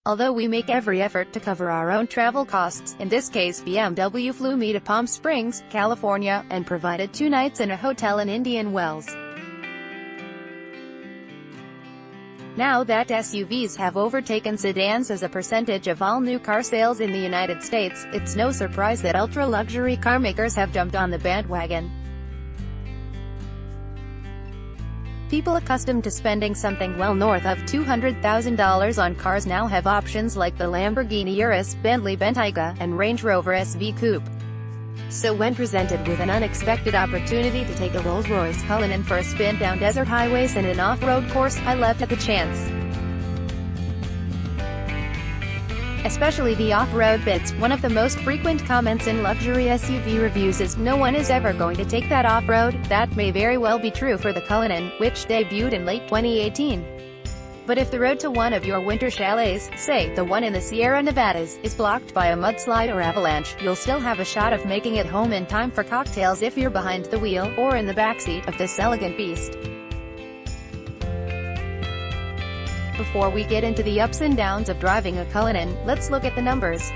Although we make every effort to cover our own travel costs, in this case BMW flew me to Palm Springs, California, and provided 2 nights in a hotel in Indian Wells. Now that SUVs have overtaken sedans as a percentage of all new car sales in the United States, it's no surprise that ultra-luxury car makers have jumped on the bandwagon. People accustomed to spending something well north of $200,000 on cars now have options like the Lamborghini Urus, Bentley Bentayga, and Range Rover SV Coupe. So when presented with an unexpected opportunity to take a Rolls-Royce Cullinan for a spin down desert highways and an off-road course, I leapt at the chance. Especially the off-road bits. One of the most frequent comments in luxury SUV reviews is, "No one is ever going to take that off-road." That may very well be true for the Cullinan, which debuted in late 2018. But if the road to one of your winter chalets, say, the one in the Sierra Nevadas, is blocked by a mudslide or avalanche, you'll still have a shot of making it home in time for cocktails if you're behind the wheel, or in the backseat, of this elegant beast. Before we get into the ups and downs of driving a Cullinan, let's look at the numbers.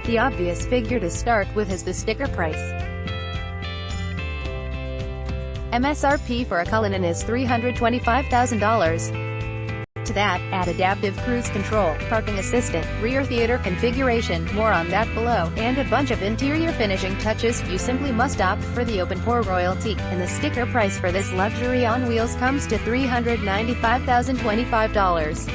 The obvious figure to start with is the sticker price. MSRP for a Cullinan is $325,000. To that, add adaptive cruise control, parking assistant, rear theater configuration, more on that below, and a bunch of interior finishing touches. You simply must opt for the open-pore royalty, and the sticker price for this luxury on wheels comes to $395,025.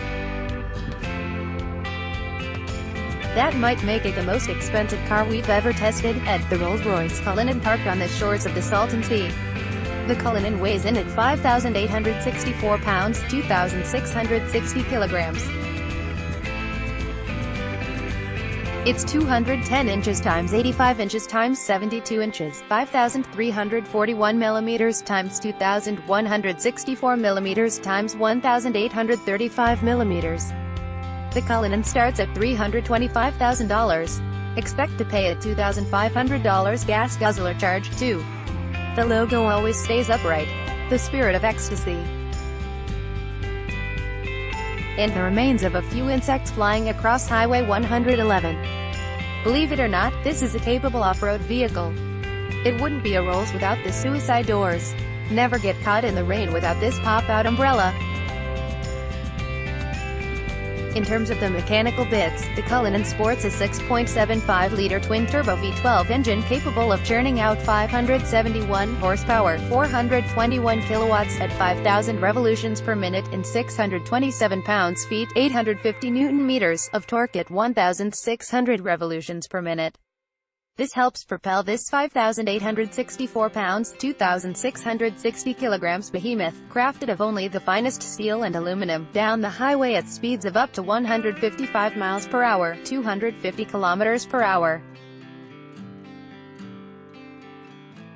That might make it the most expensive car we've ever tested, at the Rolls-Royce Cullinan parked on the shores of the Salton Sea. The Cullinan weighs in at 5,864 pounds, 2,660 kilograms. It's 210 inches times 85 inches times 72 inches, 5,341 millimeters times 2,164 millimeters times 1,835 millimeters. The Cullinan starts at $325,000. Expect to pay a $2,500 gas guzzler charge, too. The logo always stays upright. The spirit of ecstasy. And the remains of a few insects flying across Highway 111. Believe it or not, this is a capable off-road vehicle. It wouldn't be a Rolls without the suicide doors. Never get caught in the rain without this pop-out umbrella. In terms of the mechanical bits, the Cullinan sports a 6.75-liter twin-turbo V12 engine capable of churning out 571 horsepower, 421 kilowatts, at 5,000 revolutions per minute and 627 pounds-feet, 850 newton-meters, of torque at 1,600 revolutions per minute. This helps propel this 5,864 pounds, 2,660 kilograms behemoth, crafted of only the finest steel and aluminum, down the highway at speeds of up to 155 miles per hour, 250 kilometers per hour.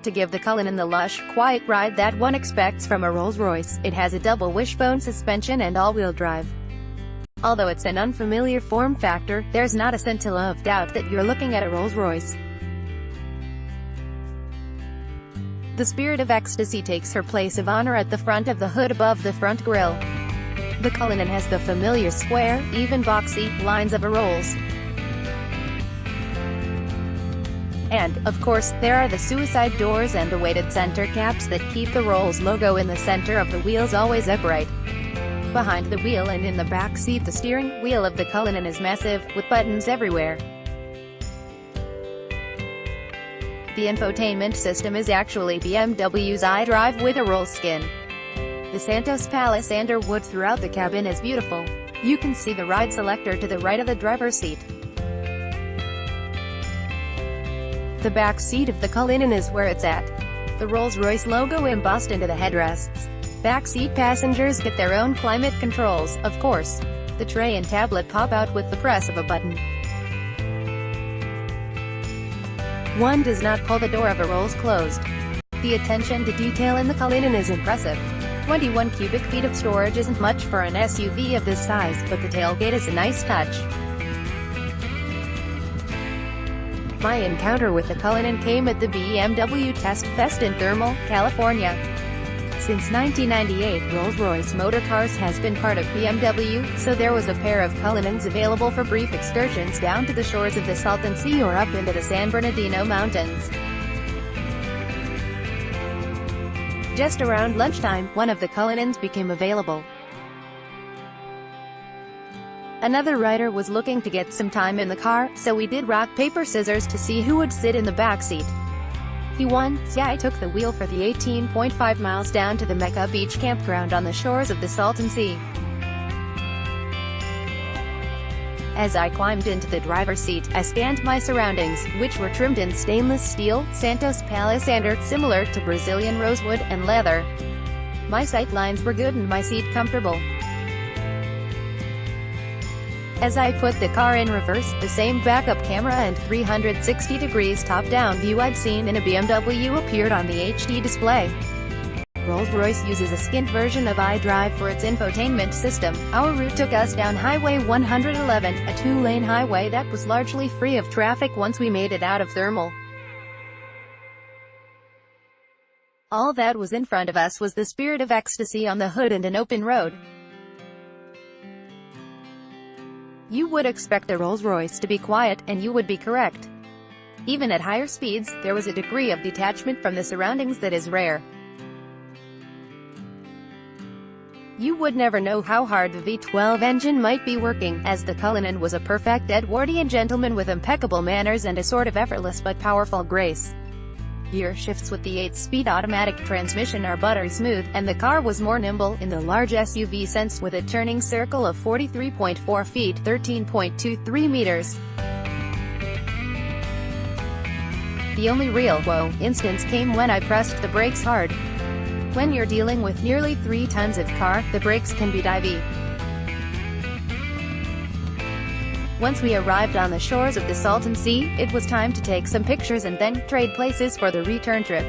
To give the Cullinan the lush, quiet ride that one expects from a Rolls-Royce, it has a double wishbone suspension and all-wheel drive. Although it's an unfamiliar form factor, there's not a scintilla of doubt that you're looking at a Rolls-Royce. The spirit of ecstasy takes her place of honor at the front of the hood above the front grille. The Cullinan has the familiar square, even boxy, lines of a Rolls. And, of course, there are the suicide doors and the weighted center caps that keep the Rolls logo in the center of the wheels always upright. Behind the wheel and in the back seat, the steering wheel of the Cullinan is massive, with buttons everywhere. The infotainment system is actually BMW's iDrive with a roll skin. The Santos Palace Underwood throughout the cabin is beautiful. You can see the ride selector to the right of the driver's seat. The back seat of the Cullinan is where it's at. The Rolls-Royce logo embossed into the headrests. Backseat passengers get their own climate controls, of course. The tray and tablet pop out with the press of a button. One does not pull the door of a Rolls closed. The attention to detail in the Cullinan is impressive. 21 cubic feet of storage isn't much for an SUV of this size, but the tailgate is a nice touch. My encounter with the Cullinan came at the BMW Test Fest in Thermal, California. Since 1998, Rolls-Royce Motor Cars has been part of BMW, so there was a pair of Cullinans available for brief excursions down to the shores of the Salton Sea or up into the San Bernardino Mountains. Just around lunchtime, one of the Cullinans became available. Another rider was looking to get some time in the car, so we did rock, paper, scissors to see who would sit in the back seat. He won, so I took the wheel for the 18.5 miles down to the Mecca Beach campground on the shores of the Salton Sea. As I climbed into the driver's seat, I scanned my surroundings, which were trimmed in stainless steel, Santos Palisander, similar to Brazilian rosewood, and leather. My sight lines were good and my seat comfortable. As I put the car in reverse, the same backup camera and 360 degrees top-down view I'd seen in a BMW appeared on the HD display. Rolls-Royce uses a skinned version of iDrive for its infotainment system. Our route took us down Highway 111, a two-lane highway that was largely free of traffic once we made it out of Thermal. All that was in front of us was the Spirit of Ecstasy on the hood and an open road. You would expect a Rolls-Royce to be quiet, and you would be correct. Even at higher speeds, there was a degree of detachment from the surroundings that is rare. You would never know how hard the V12 engine might be working, as the Cullinan was a perfect Edwardian gentleman with impeccable manners and a sort of effortless but powerful grace. Gear shifts with the 8-speed automatic transmission are buttery smooth, and the car was more nimble in the large SUV sense, with a turning circle of 43.4 feet (13.23 meters). The only real whoa instance came when I pressed the brakes hard. When you're dealing with nearly 3 tons of car, the brakes can be divey. Once we arrived on the shores of the Salton Sea, it was time to take some pictures and then trade places for the return trip.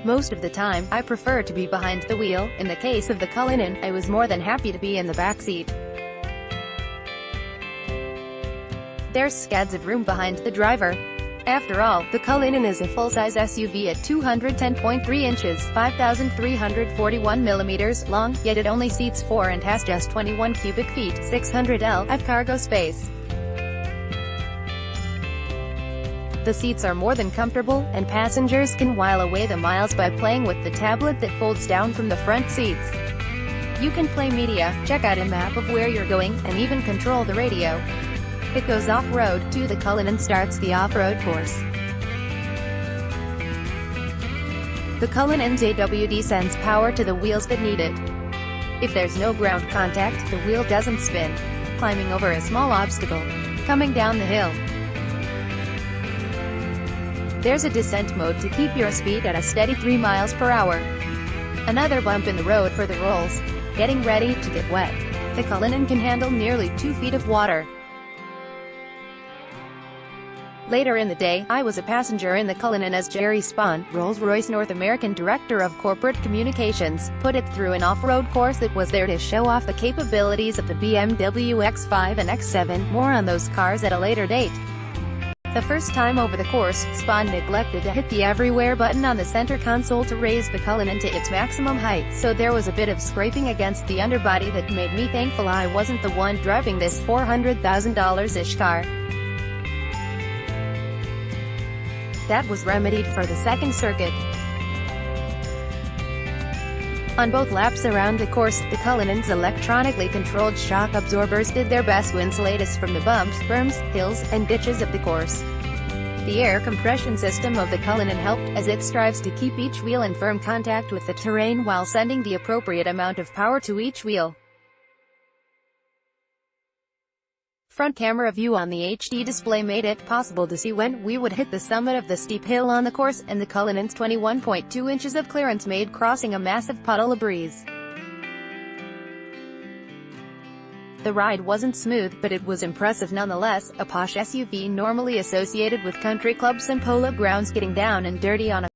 Most of the time, I prefer to be behind the wheel. In the case of the Cullinan, I was more than happy to be in the back seat. There's scads of room behind the driver. After all, the Cullinan is a full-size SUV at 210.3 inches, 5,341 millimeters long, yet it only seats 4 and has just 21 cubic feet, 600 L, of cargo space. The seats are more than comfortable, and passengers can while away the miles by playing with the tablet that folds down from the front seats. You can play media, check out a map of where you're going, and even control the radio. It goes off-road, too. The Cullinan starts the off-road course. The Cullinan's AWD sends power to the wheels that need it. If there's no ground contact, the wheel doesn't spin. Climbing over a small obstacle. Coming down the hill. There's a descent mode to keep your speed at a steady 3 miles per hour. Another bump in the road for the Rolls. Getting ready to get wet. The Cullinan can handle nearly 2 feet of water. Later in the day, I was a passenger in the Cullinan as Jerry Spahn, Rolls-Royce North American Director of Corporate Communications, put it through an off-road course that was there to show off the capabilities of the BMW X5 and X7, more on those cars at a later date. The first time over the course, Spahn neglected to hit the everywhere button on the center console to raise the Cullinan to its maximum height, so there was a bit of scraping against the underbody that made me thankful I wasn't the one driving this $400,000-ish car. That was remedied for the second circuit. On both laps around the course, the Cullinan's electronically controlled shock absorbers did their best to insulate us from the bumps, berms, hills, and ditches of the course. The air compression system of the Cullinan helped, as it strives to keep each wheel in firm contact with the terrain while sending the appropriate amount of power to each wheel. Front camera view on the HD display made it possible to see when we would hit the summit of the steep hill on the course, and the Cullinan's 21.2 inches of clearance made crossing a massive puddle a breeze. The ride wasn't smooth, but it was impressive nonetheless. A posh SUV normally associated with country clubs and polo grounds, getting down and dirty on a